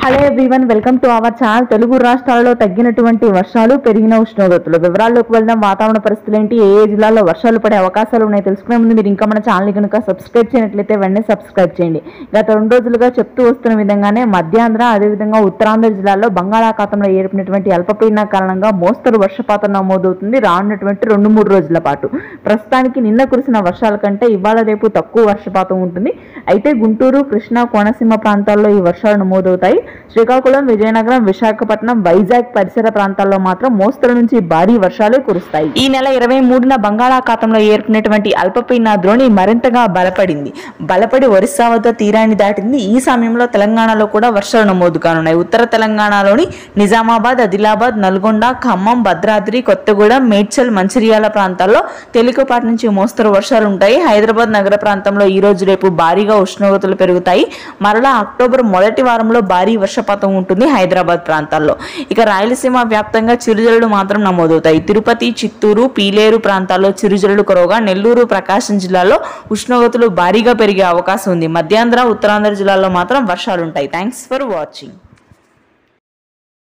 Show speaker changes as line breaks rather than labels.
Hello everyone, welcome to our channel. Telugu రాష్ట్రాలలో తగ్గినటువంటి వర్షాలు, పెరిగిన ఉష్ణోగ్రతలు వివరాల్లోకి వెళ్దాం. వాతావరణ పరిస్థితులు ఏంటి, ఏ జిల్లాల్లో వర్షాలు పడే అవకాశాలు ఉన్నాయి తెలుసుకునే ముందు మీరు ఇంకా మన ఛానల్ కనుక సబ్స్క్రైబ్ చేయనట్లయితే వెంటనే సబ్స్క్రైబ్ చేయండి. గత 2 రోజులుగా చెప్తూ వస్తున్న విధంగానే మధ్యాంధ్ర అదేవిధంగా ఉత్తరాంధ్ర జిల్లాల్లో బంగాళాఖాతంలో ఏర్పడినటువంటి అల్పపీడన కారణంగా మోస్తరు వర్షపాతం నమోదవుతుంది రానున్నటువంటి 2-3 రోజుల పాటు. ప్రస్తుతానికి నిన్న కురిసిన వర్షాల కంటే ఇవాళ రేపు తక్కువ వర్షపాతం ఉంటుంది. అయితే గుంటూరు, కృష్ణా, కోనసీమ ప్రాంతాల్లో ఈ వర్షాలు నమోదవుతాయి. శ్రీకాకుళం, విజయనగరం, విశాఖపట్నం, వైజాగ్ పరిసర ప్రాంతాల్లో మాత్రం మోస్తరు నుంచి భారీ వర్షాలు కురుస్తాయి. ఈ నెల 23న బంగాళాఖాతంలో ఏర్పడినటువంటి అల్పపీడన ద్రోణి మరింతగా బలపడి ఒరిస్సా వద్ద తీరాన్ని దాటింది. ఈ సమయంలో తెలంగాణలో కూడా వర్షాలు నమోదు కానున్నాయి. ఉత్తర తెలంగాణలోని నిజామాబాద్, ఆదిలాబాద్, నల్గొండ, ఖమ్మం, భద్రాద్రి, కొత్తగూడెం, మేడ్చల్, మంచిర్యాల ప్రాంతాల్లో తేలికపాటి నుంచి మోస్తరు వర్షాలు ఉంటాయి. హైదరాబాద్ నగర ప్రాంతంలో ఈ రోజు రేపు భారీగా ఉష్ణోగ్రతలు పెరుగుతాయి. మరలా అక్టోబర్ మొదటి వారంలో భారీ వర్షపాతం ఉంటుంది హైదరాబాద్ ప్రాంతాల్లో. ఇక రాయలసీమ వ్యాప్తంగా చిరుజల్లులు మాత్రం నమోదవుతాయి. తిరుపతి, చిత్తూరు, పీలేరు ప్రాంతాల్లో చిరుజల్లులు కురవగా నెల్లూరు, ప్రకాశం జిల్లాలో ఉష్ణోగ్రతలు భారీగా పెరిగే అవకాశం ఉంది. మధ్యాంధ్ర, ఉత్తరాంధ్ర జిల్లాల్లో మాత్రం వర్షాలుంటాయి. Thanks for watching.